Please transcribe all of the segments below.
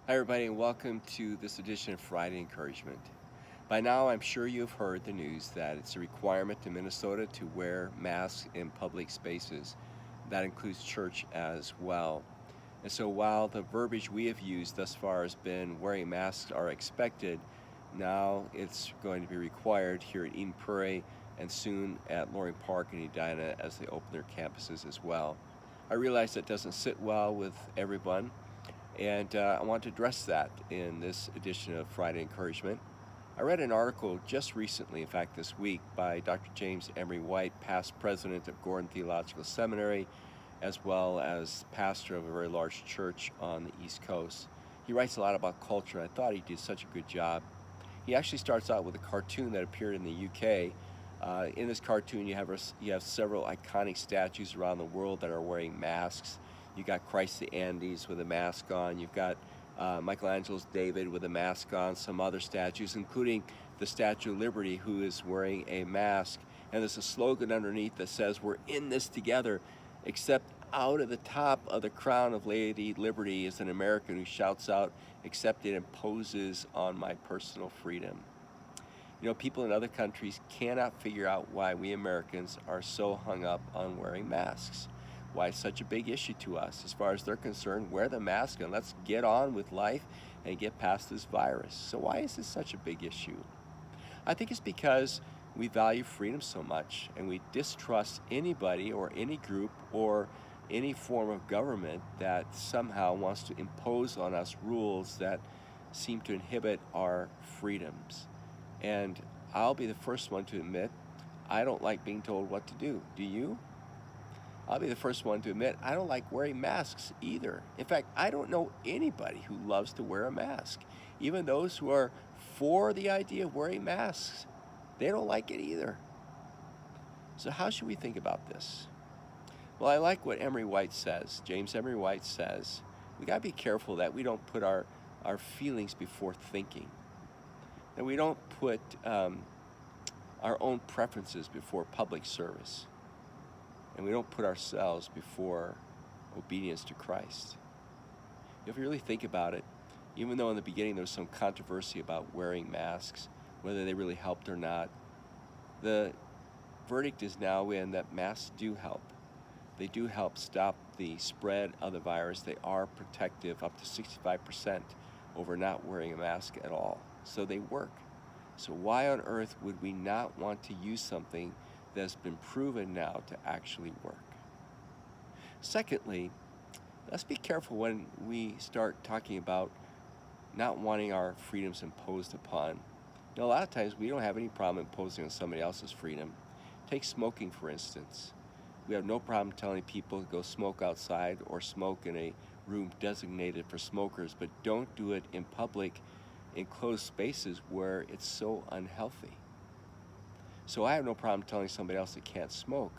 Hi, everybody, and welcome to this edition of Friday Encouragement. By now, I'm sure you've heard the news that it's a requirement in Minnesota to wear masks in public spaces. That includes church as well. And so, while the verbiage we have used thus far has been wearing masks are expected, now it's going to be required here at Eden Prairie and soon at Loring Park and Edina as they open their campuses as well. I realize that doesn't sit well with everyone, and I want to address that in this edition of Friday Encouragement. I read an article just recently, in fact, this week, by Dr. James Emery White, past president of Gordon Theological Seminary, as well as pastor of a very large church on the East Coast. He writes a lot about culture. I thought he did such a good job. He actually starts out with a cartoon that appeared in the UK. In this cartoon, you have several iconic statues around the world that are wearing masks. You've got Christ the Andes with a mask on. You've got Michelangelo's David with a mask on. Some other statues, including the Statue of Liberty, who is wearing a mask. And there's a slogan underneath that says, "We're in this together," except out of the top of the crown of Lady Liberty is an American who shouts out, "Except it imposes on my personal freedom." You know, people in other countries cannot figure out why we Americans are so hung up on wearing masks. Why it's such a big issue to us. As far as they're concerned, wear the mask and let's get on with life and get past this virus. So why is this such a big issue? I think it's because we value freedom so much and we distrust anybody or any group or any form of government that somehow wants to impose on us rules that seem to inhibit our freedoms. And I'll be the first one to admit I don't like being told what to do. Do you? I'll be the first one to admit I don't like wearing masks either. In fact, I don't know anybody who loves to wear a mask. Even those who are for the idea of wearing masks, they don't like it either. So, how should we think about this? Well, I like what Emery White says. James Emery White says we got to be careful that we don't put our feelings before thinking, that we don't put our own preferences before public service, and we don't put ourselves before obedience to Christ. If you really think about it, even though in the beginning there was some controversy about wearing masks, whether they really helped or not, the verdict is now in that masks do help. They do help stop the spread of the virus. They are protective up to 65% over not wearing a mask at all. So they work. So why on earth would we not want to use something that's been proven now to actually work? Secondly, let's be careful when we start talking about not wanting our freedoms imposed upon. You know, a lot of times we don't have any problem imposing on somebody else's freedom. Take smoking, for instance. We have no problem telling people to go smoke outside or smoke in a room designated for smokers, but don't do it in public, in closed spaces where it's so unhealthy. So I have no problem telling somebody else they can't smoke.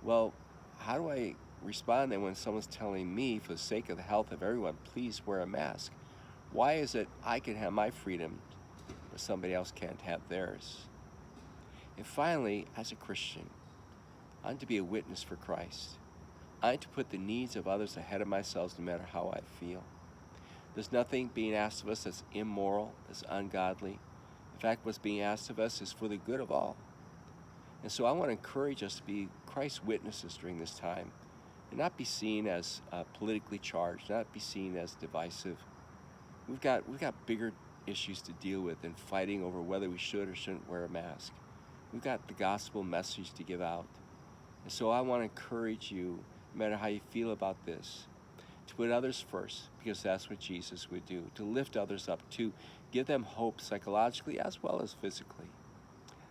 Well, how do I respond then when someone's telling me, for the sake of the health of everyone, please wear a mask? Why is it I can have my freedom, but somebody else can't have theirs? And finally, as a Christian, I'm to be a witness for Christ. I'm to put the needs of others ahead of myself no matter how I feel. There's nothing being asked of us that's immoral, that's ungodly. In fact, what's being asked of us is for the good of all. And so I want to encourage us to be Christ's witnesses during this time and not be seen as politically charged, not be seen as divisive. We've got bigger issues to deal with than fighting over whether we should or shouldn't wear a mask. We've got the gospel message to give out. And so I want to encourage you, no matter how you feel about this, to put others first, because that's what Jesus would do, to lift others up, to give them hope psychologically as well as physically.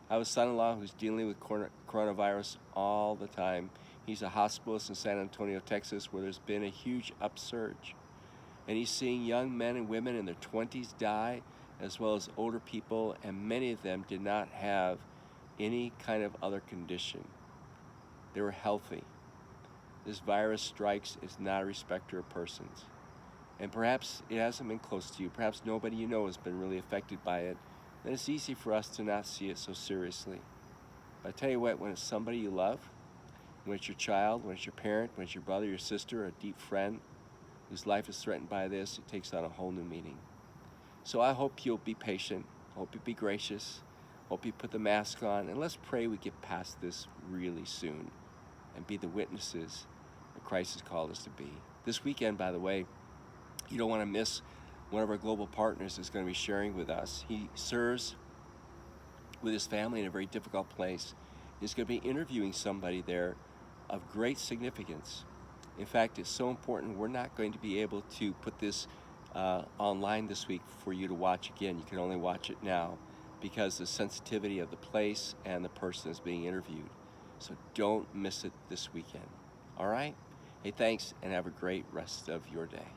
I have a son-in-law who's dealing with coronavirus all the time. He's a hospitalist in San Antonio, Texas, where there's been a huge upsurge. And he's seeing young men and women in their 20s die, as well as older people, and many of them did not have any kind of other condition. They were healthy. This virus strikes is not a respecter of persons. And perhaps it hasn't been close to you. Perhaps nobody you know has been really affected by it. Then it's easy for us to not see it so seriously. But I tell you what, when it's somebody you love, when it's your child, when it's your parent, when it's your brother, your sister, a deep friend, whose life is threatened by this, it takes on a whole new meaning. So I hope you'll be patient. Hope you be gracious. Hope you put the mask on. And let's pray we get past this really soon and be the witnesses that Christ has called us to be. This weekend, by the way, you don't want to miss one of our global partners is going to be sharing with us. He serves with his family in a very difficult place. He's going to be interviewing somebody there of great significance. In fact, it's so important we're not going to be able to put this online this week for you to watch again. You can only watch it now because the sensitivity of the place and the person is being interviewed. So don't miss it this weekend. All right? Hey, thanks, and have a great rest of your day.